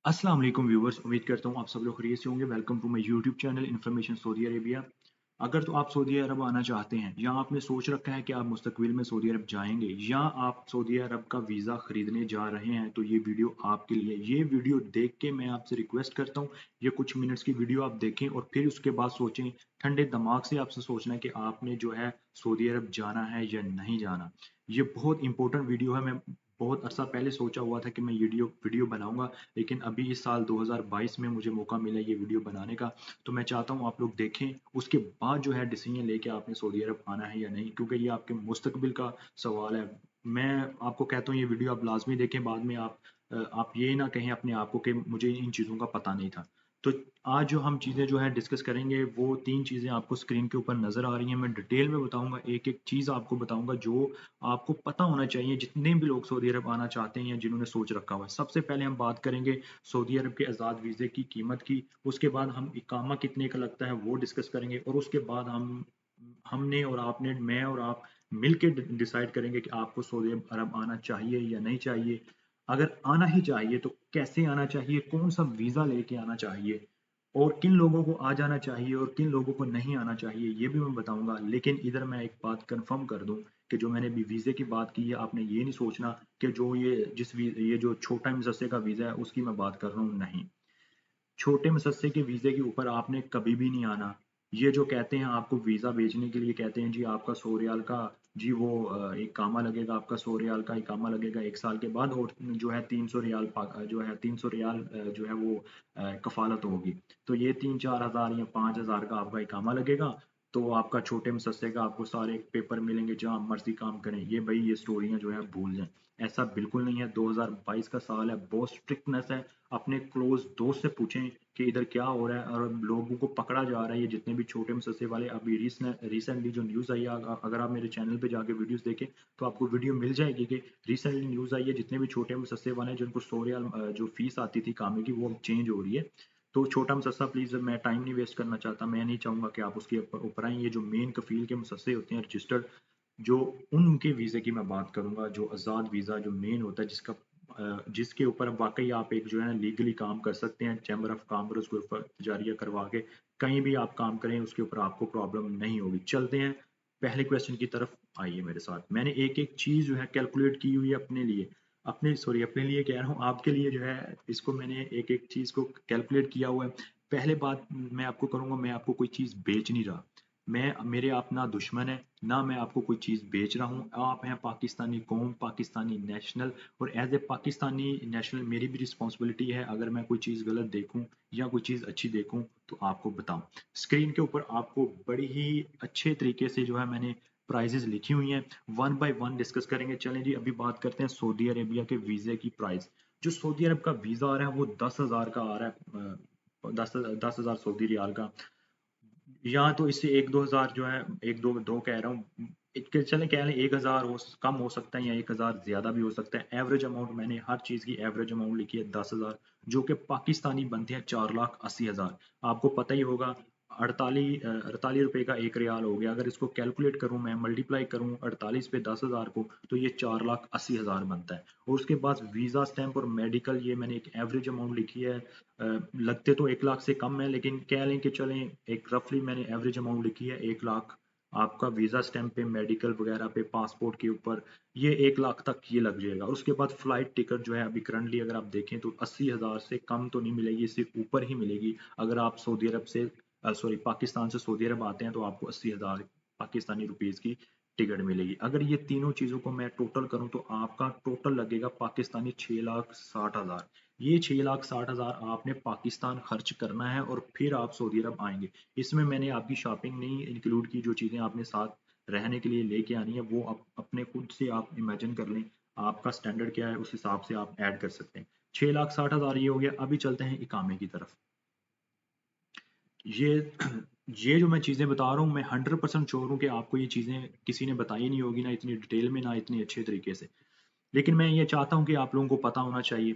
अस्सलाम वालेकुम व्यूवर्स, उम्मीद करता हूँ आप सब लोग खैरियत से होंगे। Welcome to my YouTube channel information Saudi Arabia. अगर तो आप सऊदी अरब आना चाहते हैं या आपने सोच रखा है कि आप मुस्तकबिल में सऊदी अरब जाएंगे या आप सऊदी अरब का वीज़ा ख़रीदने जा रहे हैं तो ये वीडियो आपके लिए। ये वीडियो देख के मैं आपसे रिक्वेस्ट करता हूँ, ये कुछ मिनट्स की वीडियो आप देखें और फिर उसके बाद सोचें। ठंडे दिमाग से आपसे सोचना है कि आपने जो है सऊदी अरब जाना है या नहीं जाना। ये बहुत इंपॉर्टेंट वीडियो है। मैं बहुत अरसा पहले सोचा हुआ था कि मैं वीडियो वीडियो बनाऊंगा, लेकिन अभी इस साल 2022 में मुझे मौका मिला ये वीडियो बनाने का। तो मैं चाहता हूँ आप लोग देखें, उसके बाद जो है डिसीजन लेके आपने सऊदी अरब आना है या नहीं, क्योंकि ये आपके मुस्तकबिल का सवाल है। मैं आपको कहता हूँ ये वीडियो आप लाजमी देखें। बाद में आप ये ना कहें अपने आप को कि मुझे इन चीज़ों का पता नहीं था। तो आज जो हम चीज़ें जो है डिस्कस करेंगे वो तीन चीज़ें आपको स्क्रीन के ऊपर नज़र आ रही हैं। मैं डिटेल में बताऊंगा, एक एक चीज़ आपको बताऊंगा जो आपको पता होना चाहिए जितने भी लोग सऊदी अरब आना चाहते हैं या जिन्होंने सोच रखा हुआ है। सबसे पहले हम बात करेंगे सऊदी अरब के आज़ाद वीज़े की कीमत की। उसके बाद हम इकामा कितने का लगता है वो डिस्कस करेंगे और उसके बाद हमने और आपने, मैं और आप मिलके डिसाइड करेंगे कि आपको सऊदी अरब आना चाहिए या नहीं चाहिए। अगर आना ही चाहिए तो कैसे आना चाहिए, कौन सा वीज़ा लेके आना चाहिए और किन लोगों को आ जाना चाहिए और किन लोगों को नहीं आना चाहिए, ये भी मैं बताऊंगा। लेकिन इधर मैं एक बात कंफर्म कर दूं कि जो मैंने अभी वीज़े की बात की है, आपने ये नहीं सोचना कि जो ये जो छोटा मुसस्से का वीज़ा है उसकी मैं बात कर रहा हूँ, नहीं। छोटे मुसस्से के वीज़े के ऊपर आपने कभी भी नहीं आना। ये जो कहते हैं आपको वीज़ा भेजने के लिए कहते हैं जी आपका 100 रियाल का जी वो इकामा लगेगा, आपका 100 रियाल का इकामा लगेगा 1 साल के बाद, और जो है 300 रियाल जो है 300 रियाल जो है वो कफ़ालत होगी। तो ये 3-4 हज़ार या 5,000 का आपका इकामा लगेगा। तो आपका छोटे मुसस्से का आपको सारे पेपर मिलेंगे, जहाँ मर्ज़ी काम करें। ये भई ये स्टोरियाँ जो है भूल जाएँ। ऐसा बिल्कुल नहीं है। 2022 का साल है, बहुत स्ट्रिक्टनेस है। अपने क्लोज दोस्त से पूछें कि इधर क्या हो रहा है, और लोगों को पकड़ा जा रहा है। ये जितने भी छोटे मुसस्से वाले, अभी रिसेंटली जो न्यूज़ आई है, अगर आप मेरे चैनल पे जाके वीडियोस देखें तो आपको वीडियो मिल जाएगी कि रिसेंटली न्यूज़ आई है जितने भी छोटे मुसस्से वाले हैं जिनको 100 रियाल जो फीस आती थी कामे की, वो अब चेंज हो रही है। तो छोटा मुसस्सा प्लीज़, मैं टाइम नहीं वेस्ट करना चाहता, मैं नहीं चाहूँगा कि आप उसके ऊपर आएँ। ये जो मेन कफ़ील के मुसस्से होते हैं रजिस्टर्ड, जो उनके वीज़े की मैं बात करूँगा, जो आज़ाद वीज़ा जो मेन होता है, जिसके ऊपर वाकई आप एक जो है ना लीगली काम कर सकते हैं, चैम्बर ऑफ कॉमर्स को तजारिया करवा के कहीं भी आप काम करें, उसके ऊपर आपको प्रॉब्लम नहीं होगी। चलते हैं पहले क्वेश्चन की तरफ, आइए मेरे साथ। मैंने एक एक चीज़ जो है कैलकुलेट की हुई है अपने लिए, अपने लिए कह रहा हूँ, आपके लिए जो है इसको मैंने एक एक चीज़ को कैलकुलेट किया हुआ है। पहले बात मैं आपको करूँगा, मैं आपको कोई चीज़ बेच नहीं रहा। मैं मेरे आप ना दुश्मन है, ना मैं आपको कोई चीज़ बेच रहा हूँ। आप हैं पाकिस्तानी कौम, पाकिस्तानी नेशनल, और एज़ ए पाकिस्तानी नेशनल मेरी भी रिस्पॉन्सिबिलिटी है, अगर मैं कोई चीज़ गलत देखूँ या कोई चीज़ अच्छी देखूँ तो आपको बताऊँ। स्क्रीन के ऊपर आपको बड़ी ही अच्छे तरीके से जो है मैंने प्राइजेज़ लिखी हुई हैं, वन बाय वन डिस्कस करेंगे। चलें जी, अभी बात करते हैं सऊदी अरेबिया के वीज़े की प्राइस। जो सऊदी अरब का वीज़ा आ रहा है वो 10,000 का आ रहा है, 10,000 सऊदी रियाल का। यहाँ तो इससे 1-2 हज़ार जो है, एक दो दो कह रहा हूँ, चले कह लें 1,000 कम हो सकता है या 1,000 ज्यादा भी हो सकता है। एवरेज अमाउंट मैंने हर चीज की एवरेज अमाउंट लिखी है 10,000, जो कि पाकिस्तानी बनते हैं 4,80,000। आपको पता ही होगा, 48 रुपए का एक रियाल हो गया। अगर इसको कैलकुलेट करूं, मैं मल्टीप्लाई करूं 48 पे 10,000 को, तो ये 4,80,000 बनता है। और उसके बाद वीजा स्टैंप और मेडिकल, ये मैंने एक एवरेज अमाउंट लिखी है। लगते तो 1 लाख से कम है, लेकिन कह लें कि चलें एक रफली मैंने एवरेज अमाउंट लिखी है 1 लाख। आपका वीज़ा स्टैंप पे, मेडिकल वगैरह पे, पासपोर्ट के ऊपर ये 1 लाख तक ये लग जाएगा। उसके बाद फ्लाइट टिकट जो है अभी करंटली अगर आप देखें तो 80,000 से कम तो नहीं मिलेगी, इससे ऊपर ही मिलेगी। अगर आप सऊदी अरब से सॉरी पाकिस्तान से सऊदी अरब आते हैं तो आपको 80,000 पाकिस्तानी रुपीज़ की टिकट मिलेगी। अगर ये तीनों चीज़ों को मैं टोटल करूं तो आपका टोटल लगेगा पाकिस्तानी 6,60,000। ये 6,60,000 आपने पाकिस्तान खर्च करना है और फिर आप सऊदी अरब आएंगे। इसमें मैंने आपकी शॉपिंग नहीं इंक्लूड की, जो चीज़ें आपने साथ रहने के लिए लेके आनी है वो अपने खुद से आप इमेजिन कर लें, आपका स्टैंडर्ड क्या है उस हिसाब से आप ऐड कर सकते हैं। 6,60,000 ये हो गया। अभी चलते हैं इकामे की तरफ। ये ये जो मैं चीज़ें बता रहा हूँ, मैं 100% श्योर हूँ कि आपको ये चीज़ें किसी ने बताई नहीं होगी, ना इतनी डिटेल में, ना इतनी अच्छे तरीके से। लेकिन मैं ये चाहता हूँ कि आप लोगों को पता होना चाहिए।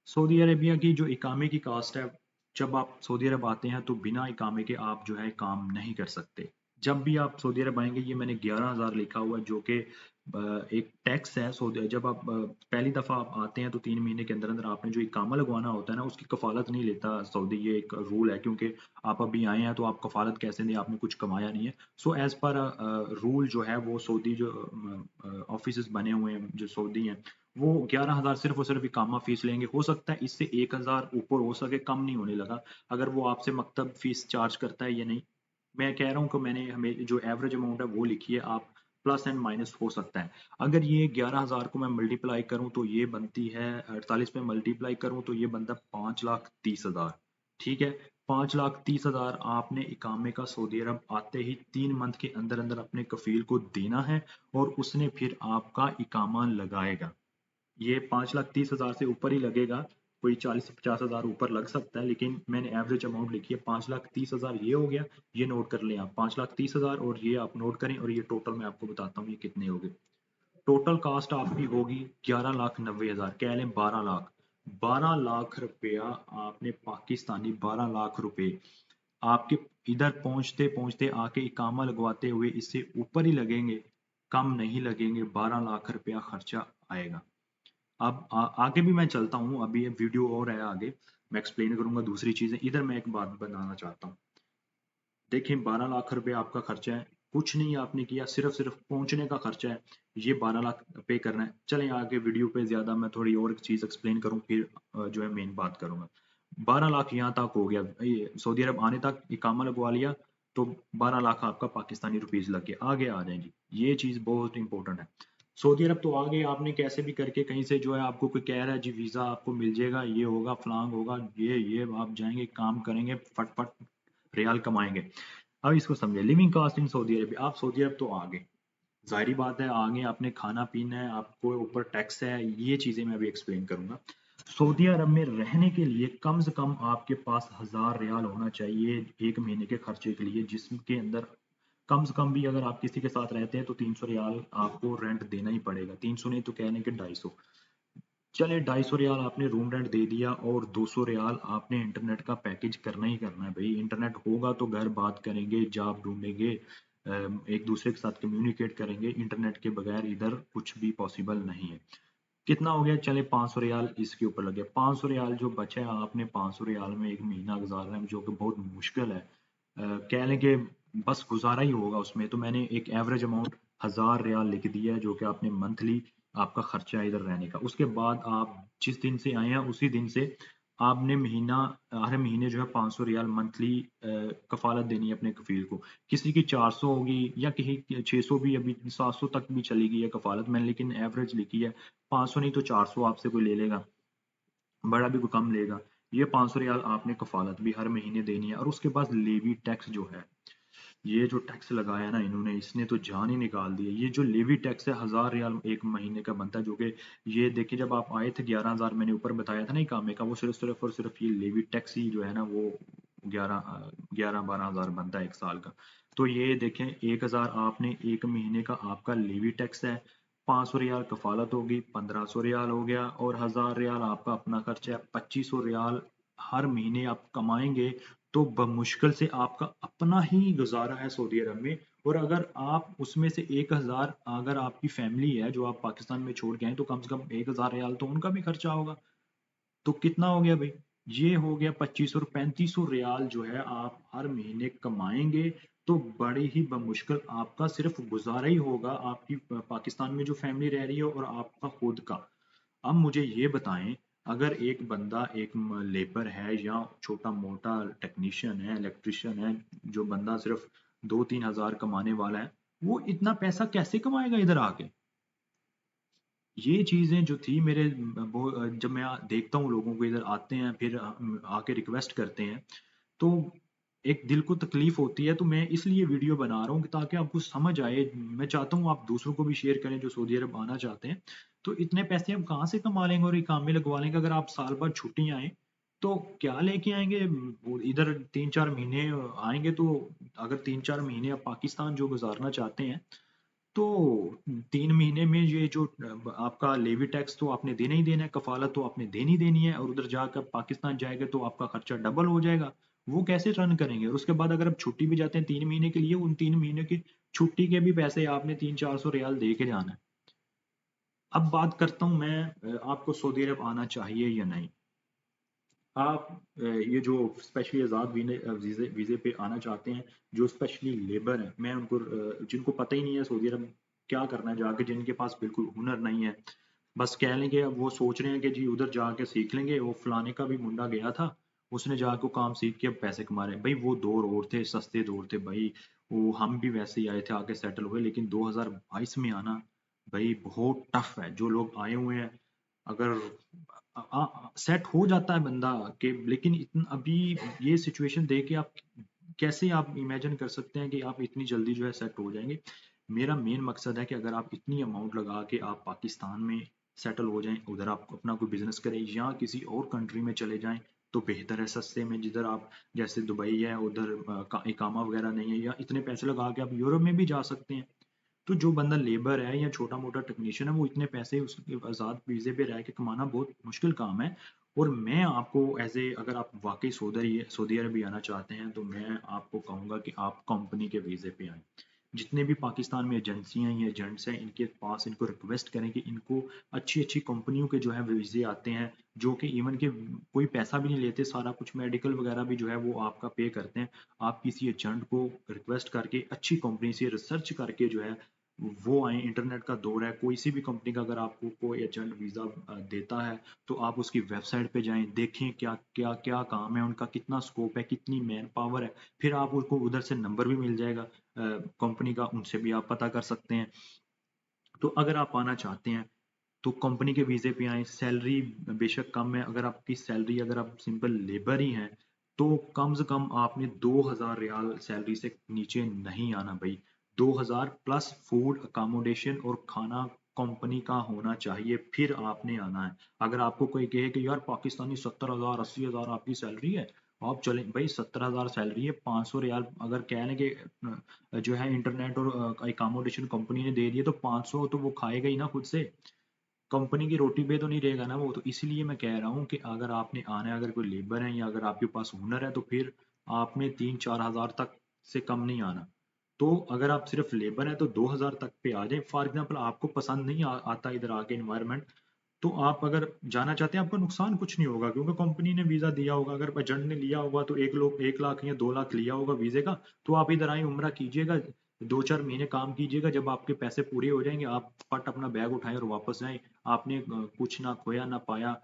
सऊदी अरेबिया की जो इकामे की कास्ट है, जब आप सऊदी अरब आते हैं तो बिना इकामे के आप जो है काम नहीं कर सकते। जब भी आप सऊदी अरब आएंगे, ये मैंने 11,000 लिखा हुआ है, जो कि एक टैक्स है सऊदी, जब आप पहली दफ़ा आप आते हैं तो 3 महीने के अंदर अंदर आपने जो इकामा लगवाना होता है ना, उसकी कफालत नहीं लेता सऊदी, ये एक रूल है, क्योंकि आप अभी आए हैं तो आप कफालत कैसे दें, आपने कुछ कमाया नहीं है। सो एज पर रूल जो है वो सऊदी जो ऑफिस बने हुए हैं जो सऊदी हैं, वो 11,000 सिर्फ और सिर्फ इकामा फीस लेंगे। हो सकता है इससे 1,000 ऊपर हो सके, कम नहीं होने लगा। अगर वो आपसे मकतब फीस चार्ज करता है या नहीं, मैं कह रहा हूँ कि मैंने हमें जो एवरेज अमाउंट है वो लिखी है, आप प्लस एंड माइनस हो सकता है। अगर ये 11,000 को मैं मल्टीप्लाई करूं तो ये बनती है 48 में मल्टीप्लाई करूं तो ये बनता है 5,30,000। ठीक है, 5,30,000 आपने इकामे का सऊदी अरब आते ही 3 मंथ के अंदर अंदर अपने कफील को देना है, और उसने फिर आपका इकामा लगाएगा। ये 5,30,000 से ऊपर ही लगेगा, कोई 40 से 50,000 ऊपर लग सकता है, लेकिन मैंने एवरेज अमाउंट लिखी है 5,30,000। ये हो गया, ये नोट कर लें आप 5,30,000, और ये आप नोट करें, और ये टोटल मैं आपको बताता हूँ ये कितने हो गए। टोटल कास्ट आपकी होगी 11,90,000, कह लें 12 लाख। 12 लाख रुपया आपने पाकिस्तानी, 12 लाख रुपए आपके इधर पहुंचते पहुंचते आके इकामा लगवाते हुए इससे ऊपर ही लगेंगे, कम नहीं लगेंगे। 12 लाख रुपया खर्चा आएगा। अब आगे भी मैं चलता हूँ, अभी ये वीडियो और है आगे, मैं एक्सप्लेन करूंगा दूसरी चीजें। इधर मैं एक बात बताना चाहता हूँ। देखिए 12 लाख रुपए आपका खर्चा है, कुछ नहीं आपने किया, सिर्फ सिर्फ पहुंचने का खर्चा है, ये 12 लाख पे करना है। चलें आगे, वीडियो पे ज्यादा मैं थोड़ी और चीज एक्सप्लेन करूँ, फिर जो है मेन बात करूंगा। 12 लाख यहाँ तक हो गया, ये सऊदी अरब आने तक इकामा लगवा लिया तो 12 लाख आपका पाकिस्तानी रुपीज लग गया। आगे आ जाएंगी, ये चीज बहुत इंपॉर्टेंट है। सऊदी अरब तो आगे आपने कैसे भी करके कहीं से जो है, आपको कोई कह रहा है जी वीजा आपको मिल जाएगा, ये होगा फलांग होगा, ये आप जाएंगे काम करेंगे, फटफट रियाल कमाएंगे। अब इसको समझे, लिविंग कॉस्ट इन सऊदी अरब, आप सऊदी अरब तो आगे, जाहिर बात है आगे आपने खाना पीना है, आपको ऊपर टैक्स है, ये चीजें मैं अभी एक्सप्लेन करूंगा। सऊदी अरब में रहने के लिए कम से कम आपके पास 1,000 रियाल होना चाहिए एक महीने के खर्चे के लिए, जिसके अंदर कम से कम भी अगर आप किसी के साथ रहते हैं तो 300 रियाल आपको रेंट देना ही पड़ेगा। 300 नहीं तो कहने के 250। चले 250 रियाल आपने रूम रेंट दे दिया, और 200 रियाल आपने इंटरनेट का पैकेज करना ही करना है भाई। इंटरनेट होगा तो घर बात करेंगे, जॉब ढूंढेंगे, एक दूसरे के साथ कम्युनिकेट करेंगे, इंटरनेट के बगैर इधर कुछ भी पॉसिबल नहीं है। कितना हो गया, चले 500 रियाल इसके ऊपर लग गया। 500 रियाल जो बचा है, आपने 500 रियाल में एक महीना गुजारना है, जो कि बहुत मुश्किल है। कह लें कि बस गुजारा ही होगा उसमें, तो मैंने एक एवरेज अमाउंट 1,000 रियाल लिख दिया है, जो कि आपने मंथली आपका खर्चा है इधर रहने का। उसके बाद आप जिस दिन से आए हैं उसी दिन से आपने महीना, हर महीने जो है 500 रियाल मंथली कफालत देनी है अपने कफील को। किसी की 400 होगी, या किसी की 600 भी, अभी 700 तक भी चली गई है कफालत, मैंने लेकिन एवरेज लिखी है। 500 नहीं तो 400 आपसे कोई ले लेगा, बड़ा भी कोई कम लेगा। ये 500 रियाल आपने कफालत भी हर महीने देनी है। और उसके बाद लेवी टैक्स जो है, ये जो टैक्स लगाया ना इन्होंने, इसने तो जान ही निकाल दी है। ये जो लेवी टैक्स है 1,000 रियाल एक महीने का बनता है, जो कि ये देखिए जब आप आए थे 11,000 मैंने ऊपर बताया था ना इकामे का, वो सिर्फ सिर्फ और सिर्फ ये लेवी टैक्स ही जो है ना वो 11-12 हज़ार बनता है एक साल का। तो ये देखें 1,000 आपने एक महीने का आपका लेवी टैक्स है, 500 रियाल कफालत होगी, 1,500 रियाल हो गया, और 1,000 रियाल आपका अपना खर्चा है। 2,500 रियाल हर महीने आप कमाएंगे तो बमुश्किल से आपका अपना ही गुजारा है सऊदी अरब में। और अगर आप उसमें से 1,000, अगर आपकी फैमिली है जो आप पाकिस्तान में छोड़ के आए, तो कम से कम 1,000 रियाल तो उनका भी खर्चा होगा। तो कितना हो गया भाई, ये हो गया 2,500 और 3,500 रियाल जो है आप हर महीने कमाएंगे, तो बड़े ही बमुश्किल आपका सिर्फ गुजारा ही होगा, आपकी पाकिस्तान में जो फैमिली रह रही है और आपका खुद का। अब मुझे ये बताएं, अगर एक बंदा एक लेबर है या छोटा मोटा टेक्नीशियन है, इलेक्ट्रिशियन है, जो बंदा सिर्फ 2-3 हज़ार कमाने वाला है, वो इतना पैसा कैसे कमाएगा इधर आके। ये चीजें जो थी मेरे जब मैं देखता हूँ लोगों को इधर आते हैं फिर आके रिक्वेस्ट करते हैं, तो एक दिल को तकलीफ होती है। तो मैं इसलिए वीडियो बना रहा हूँ कि ताकि आपको समझ आए। मैं चाहता हूँ आप दूसरों को भी शेयर करें जो सऊदी अरब आना चाहते हैं। तो इतने पैसे हम कहाँ से कमा लेंगे और इकामे लगवा लेंगे, अगर आप साल भर छुट्टी आए तो क्या लेके आएंगे। वो इधर 3-4 महीने आएंगे तो, अगर 3-4 महीने आप पाकिस्तान जो गुजारना चाहते हैं, तो 3 महीने में ये जो आपका लेवी टैक्स तो आपने देना ही देना है, कफालत तो आपने देनी देनी है, और उधर जाकर पाकिस्तान जाएगा तो आपका खर्चा डबल हो जाएगा। वो कैसे रन करेंगे। और उसके बाद अगर आप छुट्टी भी जाते हैं 3 महीने के लिए, उन 3 महीने की छुट्टी के भी पैसे आपने 300-400 रियाल दे के जाना है। अब बात करता हूँ मैं, आपको सऊदी अरब आना चाहिए या नहीं। आप ये जो स्पेशली आज़ाद वीज़े वीज़े पे आना चाहते हैं, जो स्पेशली लेबर हैं, मैं उनको जिनको पता ही नहीं है सऊदी अरब क्या करना है जाके, जिनके पास बिल्कुल हुनर नहीं है, बस कह लेंगे, अब वो सोच रहे हैं कि जी उधर जाके सीख लेंगे, वो फलाने का भी मुंडा गया था, उसने जाके वो काम सीख के अब पैसे कमा रहे हैं। भाई वो दौर और थे, सस्ते दौर थे भाई, वो हम भी वैसे ही आए थे, आके सेटल हुए, लेकिन 2022 में आना भाई बहुत टफ है। जो लोग आए हुए हैं, अगर सेट हो जाता है बंदा के, लेकिन इतना अभी ये सिचुएशन देख के आप कैसे आप इमेजिन कर सकते हैं कि आप इतनी जल्दी जो है सेट हो जाएंगे। मेरा मेन मकसद है कि अगर आप इतनी अमाउंट लगा के आप पाकिस्तान में सेटल हो जाएं, उधर आप अपना कोई बिजनेस करें या किसी और कंट्री में चले जाएं, तो बेहतर है सस्ते में, जिधर आप जैसे दुबई है उधर इकामा वगैरह नहीं है, या इतने पैसे लगा के आप यूरोप में भी जा सकते हैं। तो जो बंदा लेबर है या छोटा मोटा टेक्नीशियन है, वो इतने पैसे उसके आज़ाद वीज़े पे रह के कमाना बहुत मुश्किल काम है। और मैं आपको एज ए, अगर आप वाकई सऊदी अरब भी आना चाहते हैं, तो मैं आपको कहूँगा कि आप कंपनी के वीज़े पे आएँ। जितने भी पाकिस्तान में एजेंसियां या एजेंट्स हैं, इनके पास इनको रिक्वेस्ट करें कि इनको अच्छी अच्छी कंपनियों के जो है वीज़े आते हैं, जो कि इवन के कोई पैसा भी नहीं लेते, सारा कुछ मेडिकल वगैरह भी जो है वो आपका पे करते हैं। आप किसी एजेंट को रिक्वेस्ट करके अच्छी कंपनी से रिसर्च करके जो है वो आए। इंटरनेट का दौर है, कोई सी भी कंपनी का अगर आपको कोई एजेंट वीज़ा देता है, तो आप उसकी वेबसाइट पे जाएं, देखें क्या क्या क्या काम है उनका, कितना स्कोप है, कितनी मैन पावर है। फिर आप उसको उधर से नंबर भी मिल जाएगा कंपनी का, उनसे भी आप पता कर सकते हैं। तो अगर आप आना चाहते हैं तो कंपनी के वीज़े पे आएँ। सैलरी बेशक कम है, अगर आपकी सैलरी, अगर आप सिंपल लेबर ही हैं, तो कम से कम आपने 2000 रियाल सैलरी से नीचे नहीं आना भाई। 2000 प्लस फूड अकोमोडेशन और खाना कंपनी का होना चाहिए, फिर आपने आना है। अगर आपको कोई कहे कि यार पाकिस्तानी 70,000 80,000 आपकी सैलरी है, आप चले भाई, 70,000 सैलरी है, 500 रियाल अगर कह लें कि जो है इंटरनेट और अकोमोडेशन कंपनी ने दे दिए, तो 500 तो वो खाएगा ही ना खुद से, कंपनी की रोटी पे तो नहीं रहेगा ना वो। तो इसलिए मैं कह रहा हूँ कि अगर आपने आना है, अगर कोई लेबर है या अगर आपके पास हुनर है, तो फिर आपने 3-4 हज़ार तक से कम नहीं आना। तो अगर आप सिर्फ लेबर है तो 2000 तक पे आ जाए। फॉर एग्जाम्पल आपको पसंद नहीं आता इधर आके इन्वायरमेंट, तो आप अगर जाना चाहते हैं, आपका नुकसान कुछ नहीं होगा, क्योंकि कंपनी ने वीजा दिया होगा। अगर एजेंट ने लिया होगा तो 1 लाख या 2 लाख लिया होगा वीजे का, तो आप इधर आए, उम्रा कीजिएगा, 2-4 महीने काम कीजिएगा, जब आपके पैसे पूरे हो जाएंगे, आप फट अपना बैग उठाएं और वापस जाएं। आपने कुछ ना खोया ना पाया,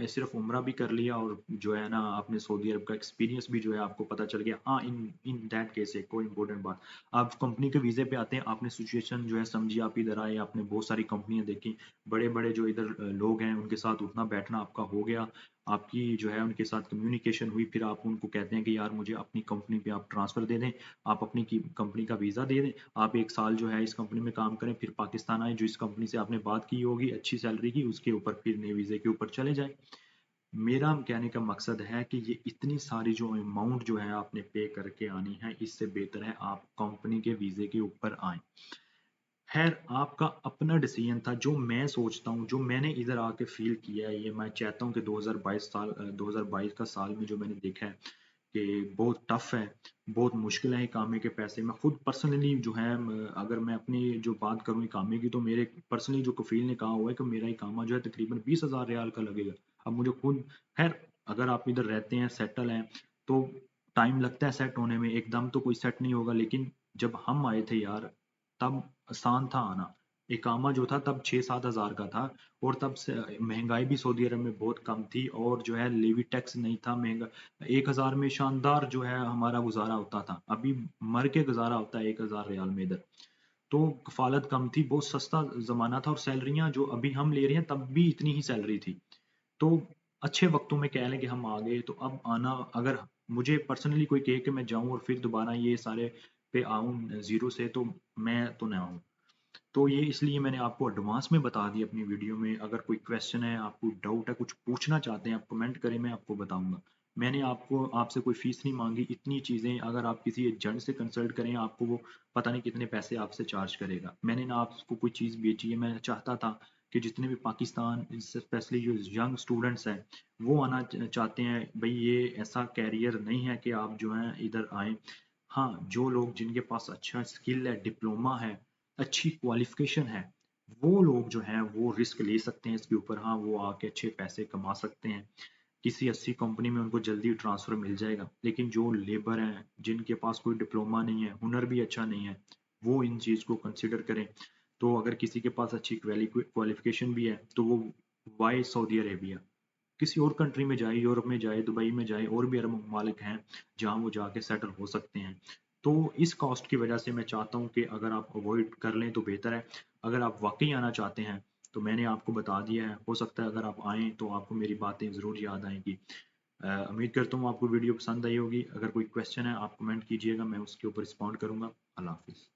सिर्फ उम्रा भी कर लिया, और जो है ना आपने सऊदी अरब का एक्सपीरियंस भी जो है आपको पता चल गया। हाँ, इन इन दैट केस एक कोई इंपॉर्टेंट बात, आप कंपनी के वीजे पे आते हैं, आपने सिचुएशन जो है समझी, आप इधर आए, आपने बहुत सारी कंपनियां देखी, बड़े बड़े जो इधर लोग हैं उनके साथ उठना बैठना आपका हो गया, आपकी जो है उनके साथ कम्युनिकेशन हुई, फिर आप उनको कहते हैं कि यार मुझे अपनी कंपनी पे आप ट्रांसफ़र दे दें, आप अपनी कंपनी का वीज़ा दे दें, आप 1 साल जो है इस कंपनी में काम करें, फिर पाकिस्तान आए, जो इस कंपनी से आपने बात की होगी अच्छी सैलरी की, उसके ऊपर फिर नए वीज़े के ऊपर चले जाए। मेरा कहने का मकसद है कि ये इतनी सारी जो अमाउंट जो है आपने पे करके आनी है, इससे बेहतर है आप कंपनी के वीज़े के ऊपर आएं। खैर, आपका अपना डिसीजन था। जो मैं सोचता हूँ, जो मैंने इधर आके फील किया है, ये मैं चाहता हूँ कि 2022 का साल में जो मैंने देखा है कि बहुत टफ है, बहुत मुश्किल है इकामे के पैसे। मैं खुद पर्सनली जो है अगर मैं अपनी जो बात करूँ इकामे की, तो मेरे पर्सनली जो कफील ने कहा हुआ है कि मेरा इकामा जो है तकरीबन 20,000 रियाल का लगेगा। अब मुझे खुद, खैर अगर आप इधर रहते हैं, सेटल हैं, तो टाइम लगता है सेट होने में, एकदम तो कोई सेट नहीं होगा, लेकिन जब हम आए थे यार, तब आसान था आना। इकामा जो था तब 6-7 हज़ार का था, और तब से महंगाई भी सऊदी अरब में बहुत कम थी, और जो है लेवी टैक्स नहीं था महंगा। 1,000 में शानदार जो है हमारा गुजारा होता था, अभी मर के गुजारा होता है 1,000 रियाल में इधर। तो कफालत कम थी, बहुत सस्ता जमाना था, और सैलरियां जो अभी हम ले रहे हैं तब भी इतनी ही सैलरी थी। तो अच्छे वक्तों में कह लें कि हम आ गए, तो अब आना, अगर मुझे पर्सनली कोई कहे कि मैं जाऊं और फिर दोबारा ये सारे पे आऊं जीरो से, तो मैं तो ना आऊं। तो ये इसलिए मैंने आपको एडवांस में बता दिया अपनी वीडियो में। अगर कोई क्वेश्चन है, आपको डाउट है, कुछ पूछना चाहते हैं, आप कमेंट करें, मैं आपको बताऊंगा। मैंने आपको आपसे कोई फीस नहीं मांगी। इतनी चीज़ें अगर आप किसी एजेंट से कंसल्ट करें, आपको वो पता नहीं कितने पैसे आपसे चार्ज करेगा। मैंने ना आपको कोई चीज़ बेची है, मैं चाहता था कि जितने भी पाकिस्तान, स्पेशली जो यंग स्टूडेंट्स हैं, वो आना चाहते हैं भाई, ये ऐसा कैरियर नहीं है कि आप जो है इधर आएँ। हाँ, जो लोग जिनके पास अच्छा स्किल है, डिप्लोमा है, अच्छी क्वालिफिकेशन है, वो लोग जो हैं वो रिस्क ले सकते हैं इसके ऊपर। हाँ, वो आके अच्छे पैसे कमा सकते हैं, किसी अच्छी कंपनी में उनको जल्दी ट्रांसफ़र मिल जाएगा। लेकिन जो लेबर हैं, जिनके पास कोई डिप्लोमा नहीं है, हुनर भी अच्छा नहीं है, वो इन चीज़ को कंसिडर करें। तो अगर किसी के पास अच्छी क्वालिफ़िकेशन भी है, तो वो वाई सऊदी अरेबिया? किसी और कंट्री में जाए, यूरोप में जाए, दुबई में जाए, और भी अरब ममालिक हैं जहाँ वो जाके सेटल हो सकते हैं। तो इस कॉस्ट की वजह से मैं चाहता हूँ कि अगर आप अवॉइड कर लें तो बेहतर है। अगर आप वाकई आना चाहते हैं तो मैंने आपको बता दिया है, हो सकता है अगर आप आएँ तो आपको मेरी बातें ज़रूर याद आएंगी। उम्मीद करता हूँ आपको वीडियो पसंद आई होगी। अगर कोई क्वेश्चन है आप कमेंट कीजिएगा, मैं उसके ऊपर रिस्पॉन्ड करूँगा। अल्लाह हाफिज़।